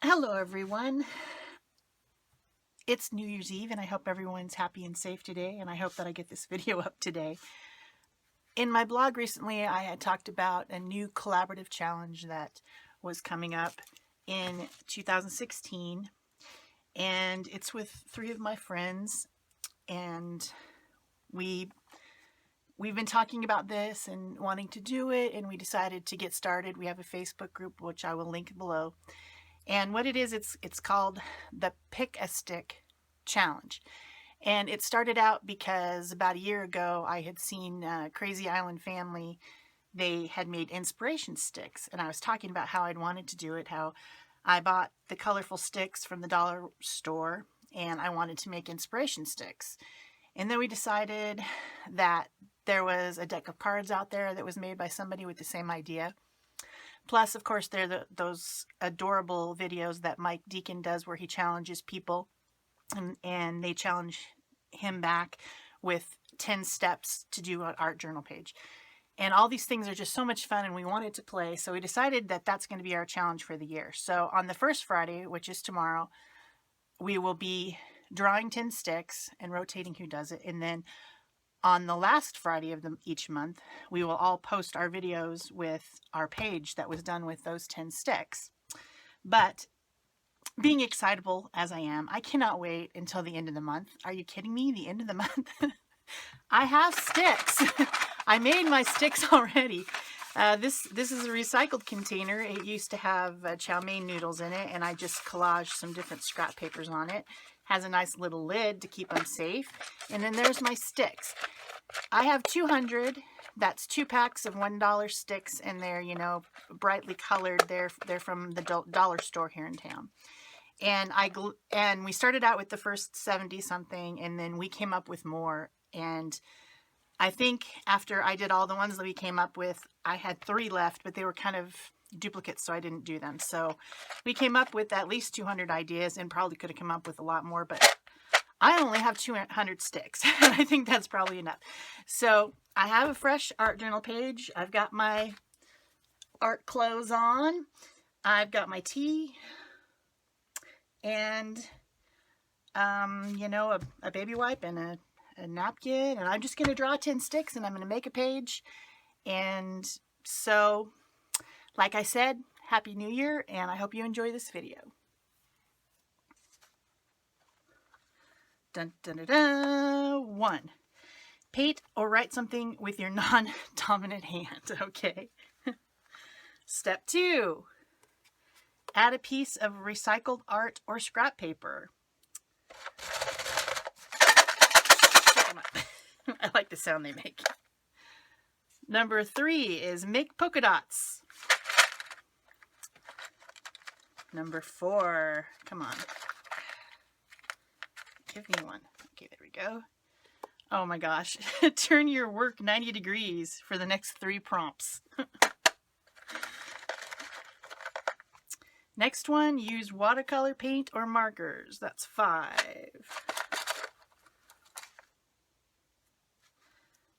Hello everyone. It's New Year's Eve and I hope everyone's happy and safe today, and I hope that I get this video up today. In my blog recently I had talked about a new collaborative challenge that was coming up in 2016, and it's with 3 of my friends, and we've been talking about this and wanting to do it, and we decided to get started. We have a Facebook group which I will link below. And what it is, it's called the Pick a Stick Challenge. And it started out because about a year ago I had seen Crazy Island Family. They had made inspiration sticks, and I was talking about how I'd wanted to do it, how I bought the colorful sticks from the dollar store and I wanted to make inspiration sticks. And then we decided that there was a deck of cards out there that was made by somebody with the same idea. Plus, of course, there are those adorable videos that Mike Deacon does where he challenges people, and they challenge him back with 10 steps to do an art journal page. And all these things are just so much fun, and we wanted to play, so we decided that that's going to be our challenge for the year. So on the first Friday, which is tomorrow, we will be drawing 10 sticks and rotating who does it. And then on the last Friday of each month, we will all post our videos with our page that was done with those 10 sticks. But being excitable as I am, I cannot wait until the end of the month. Are you kidding me? The end of the month? I have sticks. I made my sticks already. This is a recycled container. It used to have chow mein noodles in it, and I just collaged some different scrap papers on it. Has a nice little lid to keep them safe. And then there's my sticks. I have 200. That's 2 packs of $1 sticks, and they're, you know, brightly colored. They're from the dollar store here in town. And we started out with the first 70 something, and then we came up with more. And I think after I did all the ones that we came up with, I had 3 left, but they were kind of duplicates, so I didn't do them. So we came up with at least 200 ideas, and probably could have come up with a lot more, but I only have 200 sticks. I think that's probably enough. So I have a fresh art journal page. I've got my art clothes on. I've got my tea and you know, a baby wipe and a napkin, and I'm just going to draw 10 sticks, and I'm going to make a page. And so, like I said, Happy New Year, and I hope you enjoy this video. Dun, dun, dun, dun. 1. Paint or write something with your non-dominant hand. Okay. Step 2. Add a piece of recycled art or scrap paper. Check them out. I like the sound they make. Number 3 is make polka dots. Number 4, come on. Give me one. Okay, there we go. Oh my gosh. Turn your work 90 degrees for the next 3 prompts. Next one, use watercolor paint or markers. That's 5.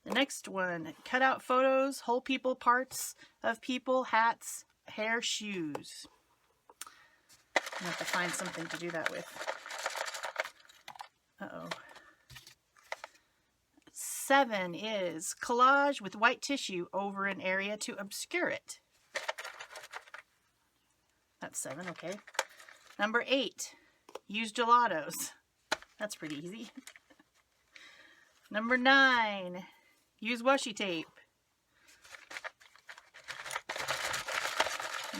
The next one, cut out photos, whole people, parts of people, hats, hair, shoes. I have to find something to do that with. Uh-oh. 7 is collage with white tissue over an area to obscure it. That's 7, okay. Number 8, use gelatos. That's pretty easy. Number 9, use washi tape.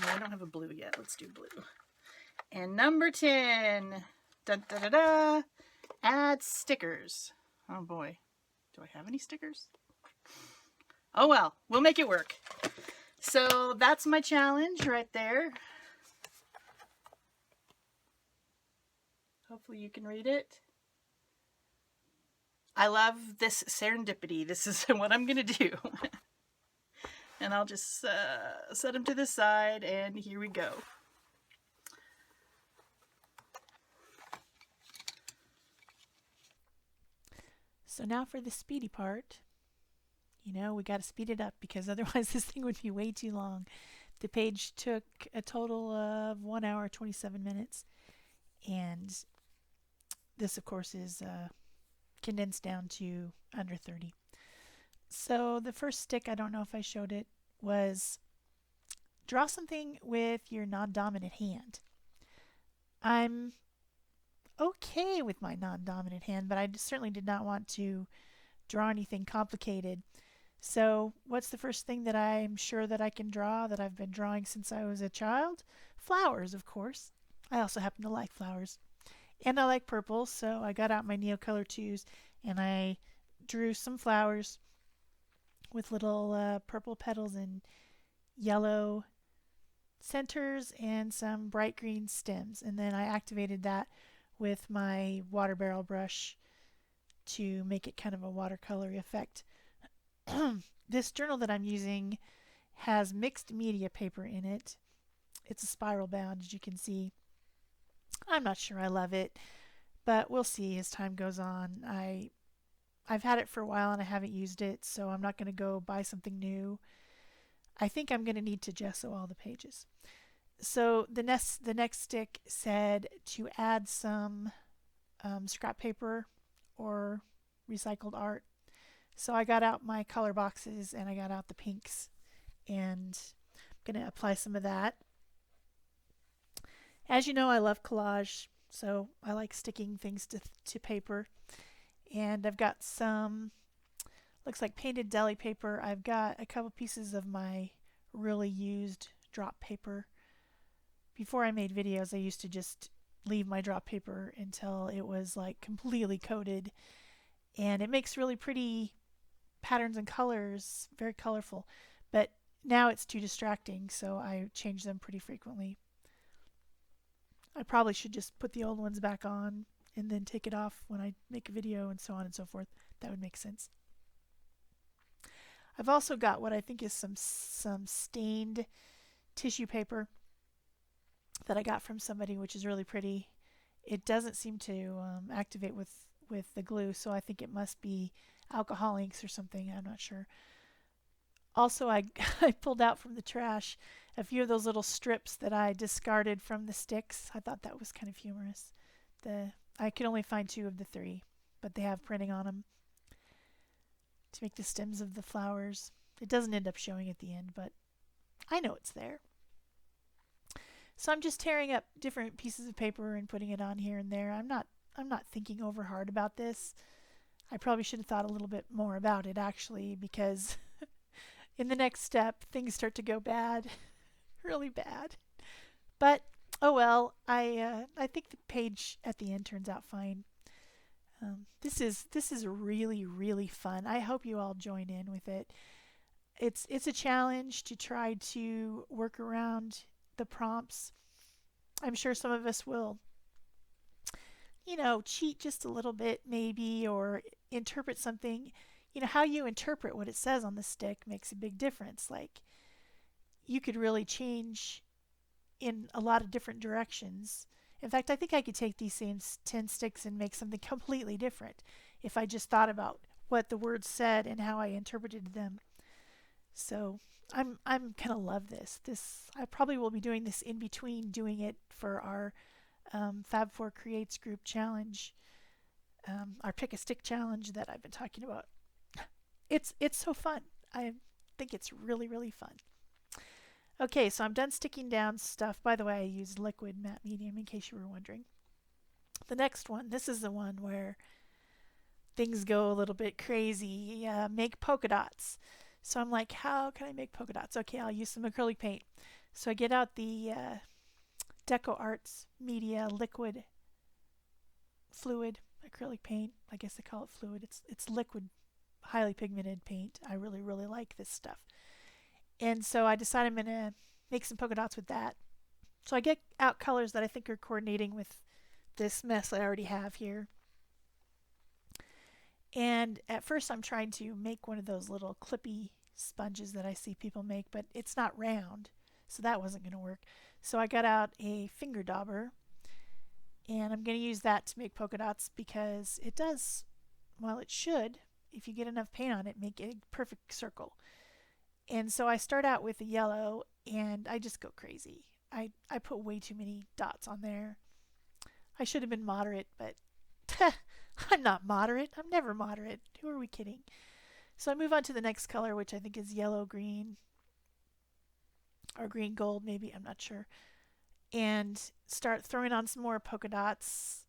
No, I don't have a blue yet. Let's do blue. And number 10, dun, da, da, da, add stickers. Oh boy, do I have any stickers? Oh well, we'll make it work. So that's my challenge right there. Hopefully you can read it. I love this serendipity. This is what I'm going to do. And I'll just set them to the side, and here we go. So now for the speedy part. You know, we got to speed it up because otherwise this thing would be way too long. The page took a total of 1 hour 27 minutes, and this of course is condensed down to under 30. So the first stick, I don't know if I showed it, was draw something with your non-dominant hand. I'm okay with my non-dominant hand, but I certainly did not want to draw anything complicated. So what's the first thing that I'm sure that I can draw that I've been drawing since I was a child? Flowers, of course. I also happen to like flowers. And I like purple, so I got out my Neocolor 2s and I drew some flowers with little purple petals and yellow centers and some bright green stems. And then I activated that with my water barrel brush to make it kind of a watercolor effect. This journal that I'm using has mixed media paper in it. It's a spiral bound, as you can see. I'm not sure I love it, but we'll see as time goes on. I've had it for a while and I haven't used it, so I'm not going to go buy something new. I think I'm going to need to gesso all the pages. So the next stick said to add some scrap paper or recycled art. So I got out my color boxes and I got out the pinks, and I'm going to apply some of that. As you know, I love collage, so I like sticking things to paper. And I've got some, looks like painted deli paper. I've got a couple pieces of my really used drop paper. Before I made videos, I used to just leave my drop paper until it was like completely coated, and it makes really pretty patterns and colors, very colorful. But now it's too distracting, so I change them pretty frequently. I probably should just put the old ones back on and then take it off when I make a video and so on and so forth. That would make sense. I've also got what I think is some stained tissue paper that I got from somebody, which is really pretty. It doesn't seem to activate with the glue, so I think it must be alcohol inks or something. I'm not sure. Also, I pulled out from the trash a few of those little strips that I discarded from the sticks. I thought that was kind of humorous. I could only find 2 of the 3, but they have printing on them to make the stems of the flowers. It doesn't end up showing at the end, but I know it's there. So I'm just tearing up different pieces of paper and putting it on here and there. I'm not thinking over hard about this. I probably should have thought a little bit more about it, actually, because in the next step things start to go bad, really bad. But oh well, I think the page at the end turns out fine. This is really fun. I hope you all join in with it. It's a challenge to try to work around the prompts. I'm sure some of us will, cheat just a little bit maybe, or interpret something. How you interpret what it says on the stick makes a big difference. Like, you could really change in a lot of different directions. In fact, I think I could take these same 10 sticks and make something completely different if I just thought about what the words said and how I interpreted them. So I'm gonna love this. I probably will be doing this in between doing it for our Fab4 Creates group challenge, our pick a stick challenge that I've been talking about. It's so fun. I think it's really fun. Okay, so I'm done sticking down stuff. By the way, I used liquid matte medium in case you were wondering. The next one, this is the one where things go a little bit crazy. Make polka dots. So I'm like, how can I make polka dots? Okay, I'll use some acrylic paint. So I get out the Deco Arts Media liquid fluid acrylic paint. I guess they call it fluid. It's liquid, highly pigmented paint. I really like this stuff. And so I decided I'm going to make some polka dots with that. So I get out colors that I think are coordinating with this mess I already have here. And at first I'm trying to make one of those little clippy sponges that I see people make, but it's not round, so that wasn't going to work. So I got out a finger dauber, and I'm going to use that to make polka dots because it does, well, it should, if you get enough paint on it, make a perfect circle. And so I start out with a yellow and I just go crazy. I put way too many dots on there. I should have been moderate, but I'm not moderate. I'm never moderate. Who are we kidding? So I move on to the next color, which I think is yellow green or green gold, maybe. I'm not sure. And start throwing on some more polka dots.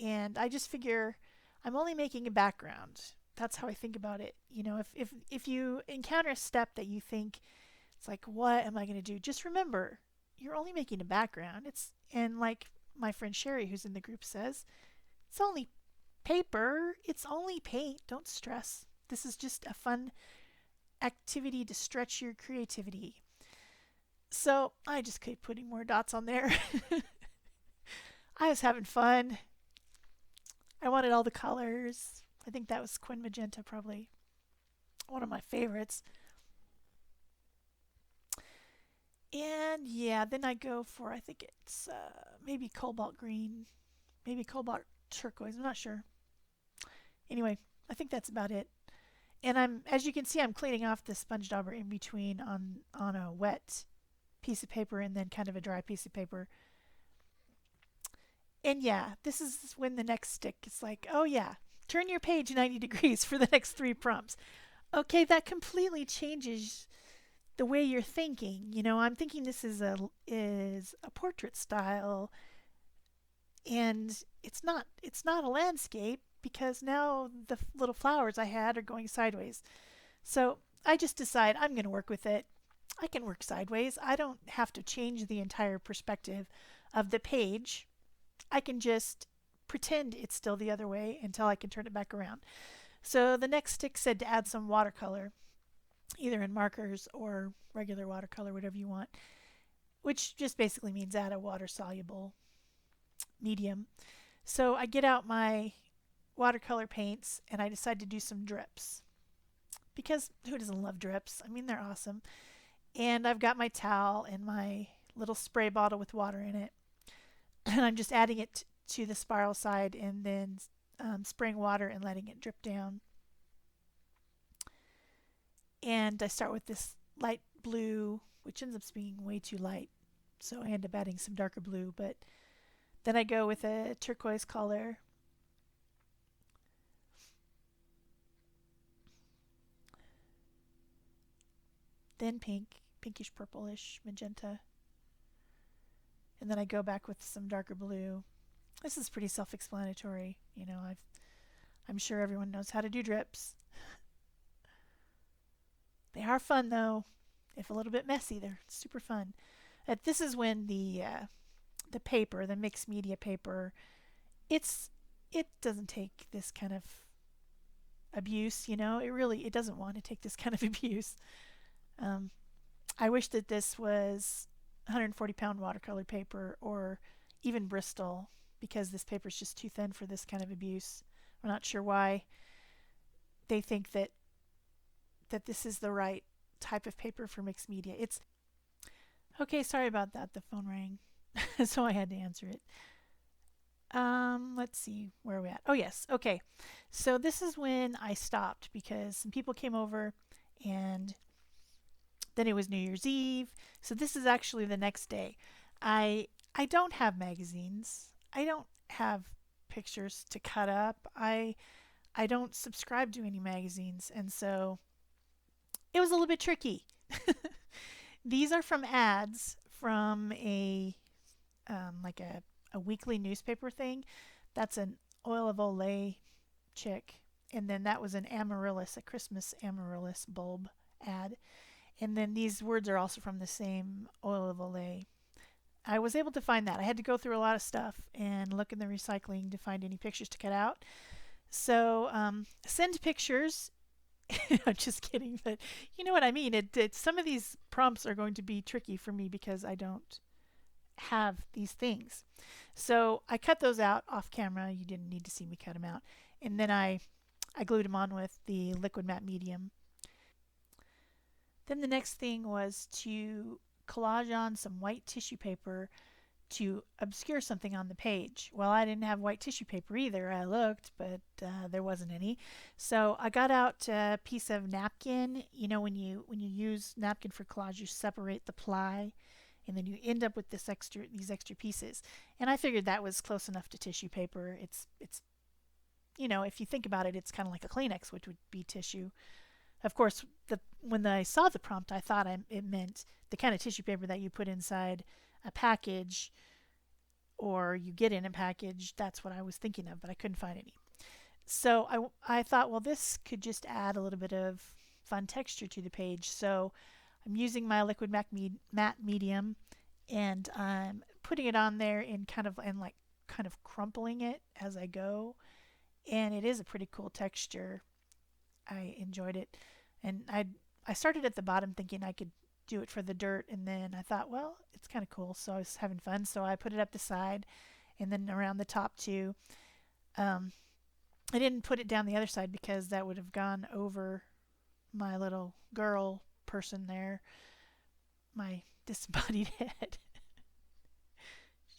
And I just figure I'm only making a background. That's how I think about it. You know, if you encounter a step that you think it's like, what am I going to do? Just remember, you're only making a background. And like my friend Sherry, who's in the group, says, it's only paper. It's only paint. Don't stress. This is just a fun activity to stretch your creativity. So I just keep putting more dots on there. I was having fun. I wanted all the colors. I think that was Quin Magenta, probably one of my favorites. And yeah, then I go for, I think it's maybe cobalt green, maybe cobalt turquoise. I'm not sure. Anyway, I think that's about it. And as you can see, I'm cleaning off the sponge dauber in between on a wet piece of paper and then kind of a dry piece of paper. And yeah, this is when the next stick is like, oh yeah, turn your page 90 degrees for the next 3 prompts. Okay, that completely changes the way you're thinking. You know, I'm thinking this is a portrait style, and it's not a landscape because now the little flowers I had are going sideways. So I just decide I'm going to work with it. I can work sideways. I don't have to change the entire perspective of the page. I can just pretend it's still the other way until I can turn it back around. So the next stick said to add some watercolor, either in markers or regular watercolor, whatever you want, which just basically means add a water soluble medium. So I get out my watercolor paints and I decide to do some drips because who doesn't love drips? I mean, they're awesome. And I've got my towel and my little spray bottle with water in it. And I'm just adding it to the spiral side and then spraying water and letting it drip down. And I start with this light blue, which ends up being way too light. So I end up adding some darker blue. But then I go with a turquoise color. Then pink, pinkish purplish, magenta. And then I go back with some darker blue. This is pretty self-explanatory. You know, I'm sure everyone knows how to do drips. They are fun though. If a little bit messy, they're super fun. This is when the paper, the mixed media paper, it doesn't take this kind of abuse. You know, it doesn't want to take this kind of abuse. Um, I wish that this was 140-pound watercolor paper or even Bristol, because this paper is just too thin for this kind of abuse. We're not sure why they think that this is the right type of paper for mixed media. It's okay. Sorry about that. The phone rang, so I had to answer it. Let's see, where are we at? Oh yes, okay. So this is when I stopped because some people came over, and then it was New Year's Eve. So this is actually the next day. I don't have magazines. I don't have pictures to cut up. I don't subscribe to any magazines, and so it was a little bit tricky. These are from ads from a like a weekly newspaper thing. That's an oil of Olay chick, and then that was an amaryllis, a Christmas amaryllis bulb ad. And then these words are also from the same oil of Olay. I was able to find that. I had to go through a lot of stuff and look in the recycling to find any pictures to cut out. So send pictures. I'm just kidding, but you know what I mean. Some of these prompts are going to be tricky for me because I don't have these things. So I cut those out off camera. You didn't need to see me cut them out. And then I glued them on with the liquid matte medium. Then the next thing was to collage on some white tissue paper to obscure something on the page. Well, I didn't have white tissue paper either. I looked, but there wasn't any. So I got out a piece of napkin. You know, when you use napkin for collage, you separate the ply, and then you end up with these extra pieces. And I figured that was close enough to tissue paper. It's you know, if you think about it, it's kind of like a Kleenex, which would be tissue. Of course, when I saw the prompt, I thought it meant the kind of tissue paper that you put inside a package or you get in a package. That's what I was thinking of, but I couldn't find any. So I thought, well, this could just add a little bit of fun texture to the page. So I'm using my liquid matte medium, and I'm putting it on there in kind of crumpling it as I go. And it is a pretty cool texture. I enjoyed it. And I started at the bottom thinking I could do it for the dirt, and then I thought, well, it's kind of cool, so I was having fun. So I put it up the side and then around the top too. Um, I didn't put it down the other side because that would have gone over my little girl person there, my disembodied head.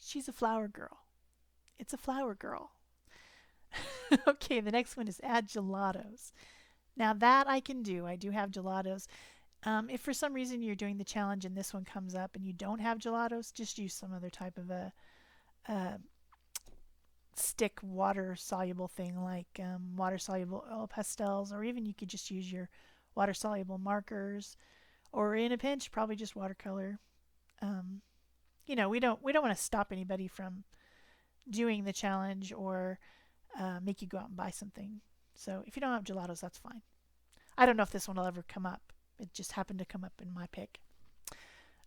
She's a flower girl. It's a flower girl. Okay, the next one is add gelatos. Now that I can do. I do have gelatos. If for some reason you're doing the challenge and this one comes up and you don't have gelatos, just use some other type of a stick water soluble thing like water soluble oil pastels, or even you could just use your water soluble markers, or in a pinch probably just watercolor. You know, we don't want to stop anybody from doing the challenge or make you go out and buy something. So if you don't have gelatos, that's fine. I don't know if this one will ever come up. It just happened to come up in my pick.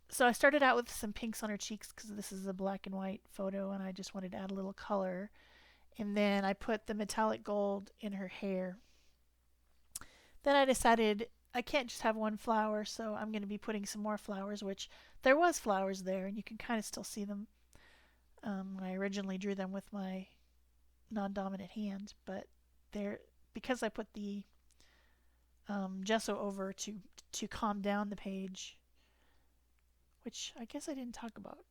So I started out with some pinks on her cheeks because this is a black and white photo and I just wanted to add a little color. And then I put the metallic gold in her hair. Then I decided I can't just have one flower, so I'm going to be putting some more flowers, which there was flowers there and you can kind of still see them. I originally drew them with my non-dominant hand, but they're, because I put the gesso over to calm down the page, which I guess I didn't talk about.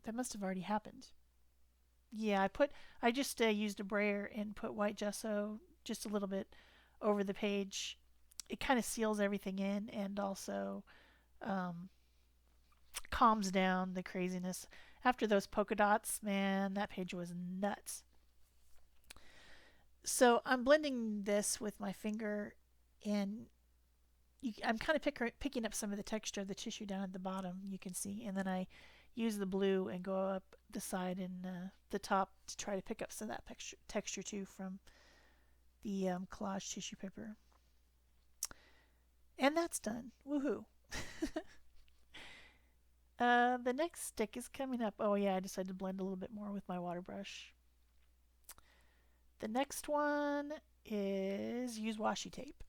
That must have already happened. Yeah, I just used a brayer and put white gesso just a little bit over the page. It kind of seals everything in and also calms down the craziness. After those polka dots, man, that page was nuts. So I'm blending this with my finger, and I'm kind of picking up some of the texture of the tissue down at the bottom, you can see, and then I use the blue and go up the side and the top to try to pick up some of that texture too from the collage tissue paper. And that's done. Woohoo! The next stick is coming up. Oh yeah, I decided to blend a little bit more with my water brush. The next one is use washi tape.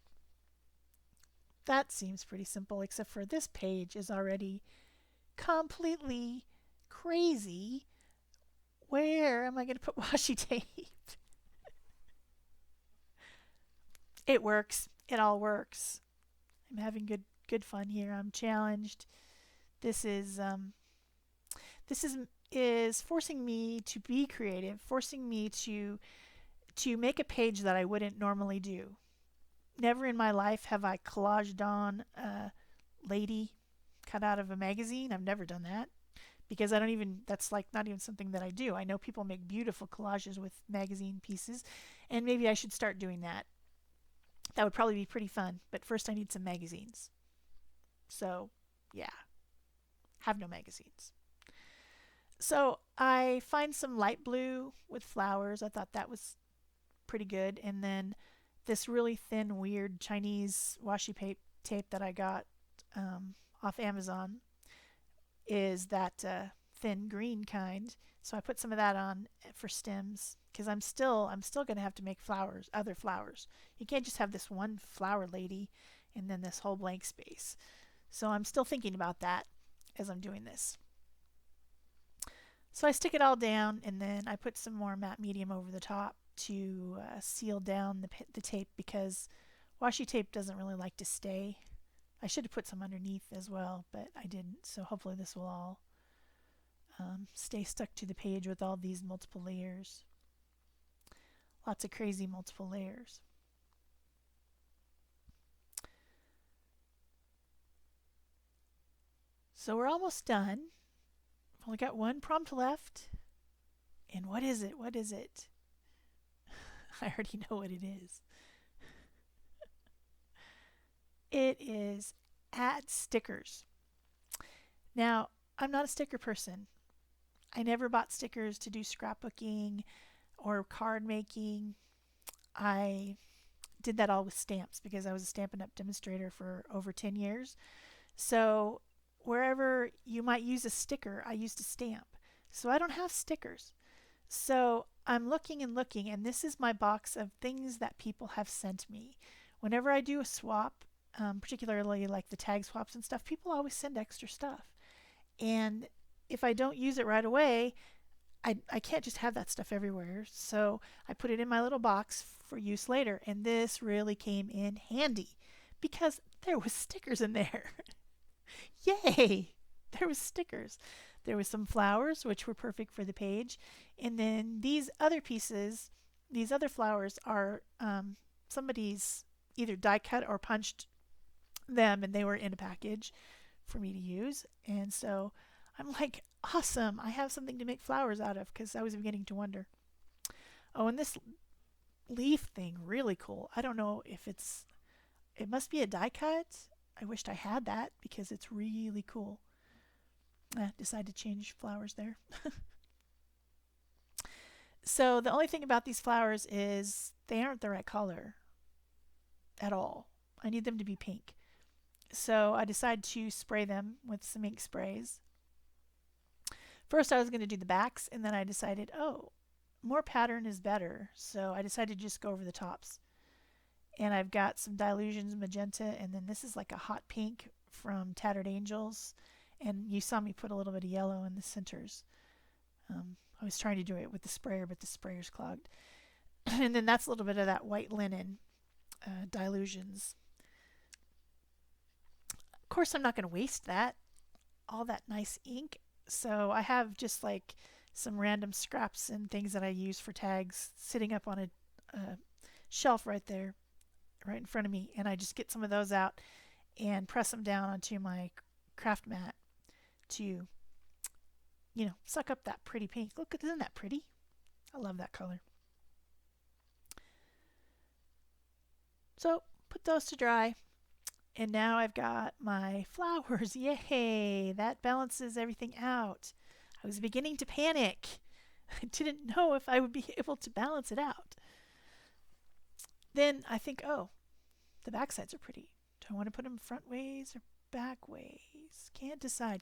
That seems pretty simple, except for this page is already completely crazy. Where am I going to put washi tape? It works. It all works. I'm having good fun here. I'm challenged. This is forcing me to be creative, forcing me to make a page that I wouldn't normally do. Never in my life have I collaged on a lady cut out of a magazine. I've never done that because that's like not even something that I do. I know people make beautiful collages with magazine pieces, and maybe I should start doing that. That would probably be pretty fun, but first I need some magazines. So, yeah, have no magazines. So I find some light blue with flowers. I thought that was pretty good. And then this really thin, weird Chinese washi tape that I got off Amazon is that thin green kind. So I put some of that on for stems because I'm still going to have to make flowers, other flowers. You can't just have this one flower lady and then this whole blank space. So I'm still thinking about that as I'm doing this. So I stick it all down and then I put some more matte medium over the top to seal down the tape because washi tape doesn't really like to stay. I should have put some underneath as well, but I didn't. So hopefully this will all stay stuck to the page with all these multiple layers. Lots of crazy multiple layers. So we're almost done. I've only got one prompt left. And what is it? What is it? I already know what it is. It is add stickers. Now, I'm not a sticker person. I never bought stickers to do scrapbooking or card making. I did that all with stamps because I was a Stampin' Up! Demonstrator for over 10 years. So wherever you might use a sticker, I used a stamp. So I don't have stickers. So I'm looking and looking, and this is my box of things that people have sent me. Whenever I do a swap, particularly like the tag swaps and stuff, people always send extra stuff. And if I don't use it right away, I can't just have that stuff everywhere. So I put it in my little box for use later. And this really came in handy because there was stickers in there. Yay! There was stickers. There was some flowers, which were perfect for the page. And then these other pieces, these other flowers are somebody's either die cut or punched them, and they were in a package for me to use. And so I'm like, awesome, I have something to make flowers out of, because I was beginning to wonder. Oh, and this leaf thing, really cool. I don't know if it must be a die cut. I wished I had that because it's really cool. Decided to change flowers there. So the only thing about these flowers is they aren't the right color at all. I need them to be pink. So I decided to spray them with some ink sprays. First I was going to do the backs, and then I decided, oh, more pattern is better. So I decided to just go over the tops. And I've got some Dilutions magenta, and then this is like a hot pink from Tattered Angels. And you saw me put a little bit of yellow in the centers. I was trying to do it with the sprayer, but the sprayer's clogged. And then that's a little bit of that white linen Dilutions. Of course, I'm not going to waste that, all that nice ink. So I have just like some random scraps and things that I use for tags sitting up on a shelf right there, right in front of me. And I just get some of those out and press them down onto my craft mat to, suck up that pretty pink. Look, isn't that pretty? I love that color. So put those to dry. And now I've got my flowers. Yay! That balances everything out. I was beginning to panic. I didn't know if I would be able to balance it out. Then I think, oh, the back sides are pretty. Do I want to put them front ways or back ways? Can't decide.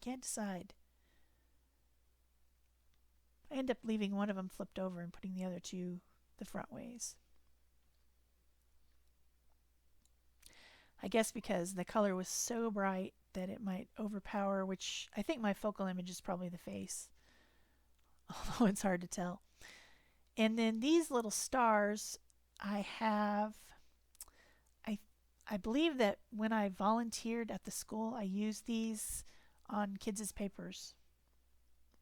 I end up leaving one of them flipped over and putting the other two the front ways. I guess because the color was so bright that it might overpower, which I think my focal image is probably the face, although it's hard to tell. And then these little stars I have, I believe that when I volunteered at the school, I used these on kids' papers,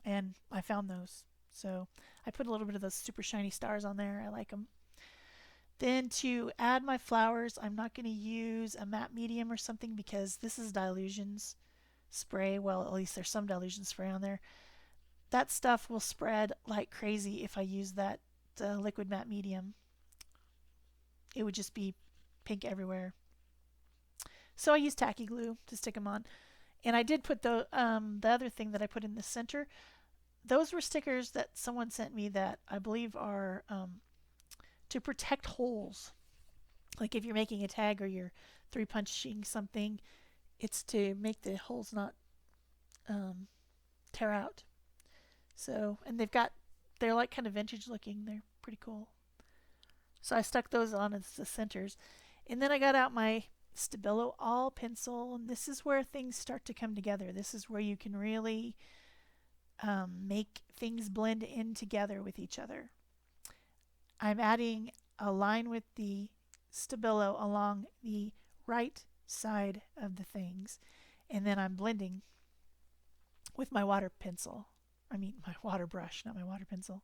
and I found those. So I put a little bit of those super shiny stars on there. I like them. Then to add my flowers, I'm not going to use a matte medium or something because this is Dilutions spray. Well, at least there's some Dilution spray on there. That stuff will spread like crazy if I use that liquid matte medium. It would just be pink everywhere. So I used tacky glue to stick them on. And I did put the other thing that I put in the center. Those were stickers that someone sent me that I believe are to protect holes. Like if you're making a tag or you're 3-punching something, it's to make the holes not tear out. So, and they're like kind of vintage looking. They're pretty cool. So I stuck those on as the centers. And then I got out my Stabilo All pencil, and this is where things start to come together. This is where you can really make things blend in together with each other. I'm adding a line with the Stabilo along the right side of the things, and then I'm blending with my water pencil, I mean my water brush, not my water pencil.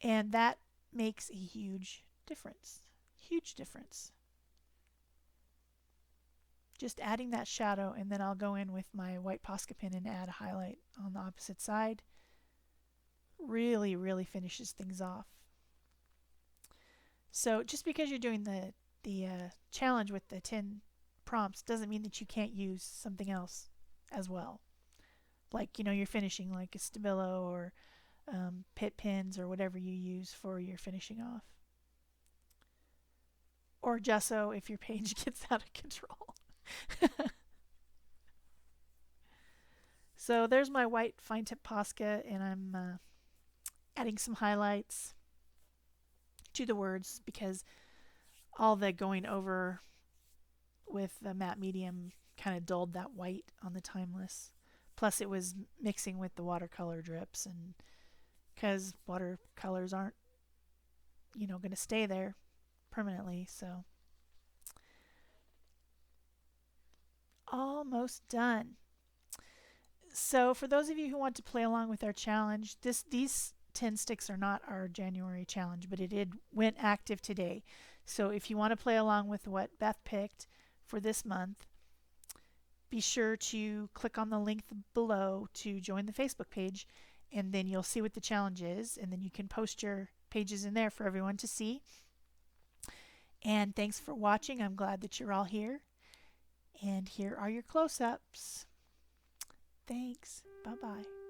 And that makes a huge difference. Huge difference. Just adding that shadow, and then I'll go in with my white Posca pen and add a highlight on the opposite side. Really, really finishes things off. So just because you're doing the challenge with the 10 prompts doesn't mean that you can't use something else as well. Like, you're finishing like a Stabilo or pit pins or whatever you use for your finishing off. Or gesso if your page gets out of control. So there's my white fine tip Posca, and I'm adding some highlights to the words because all the going over with the matte medium kind of dulled that white on the timeless. Plus it was mixing with the watercolor drips, and because watercolors aren't going to stay there permanently. So almost done. So for those of you who want to play along with our challenge, these 10 sticks are not our January challenge, but it went active today. So if you want to play along with what Beth picked for this month, be sure to click on the link below to join the Facebook page, and then you'll see what the challenge is, and then you can post your pages in there for everyone to see. And thanks for watching. I'm glad that you're all here. And here are your close-ups. Thanks. Bye-bye.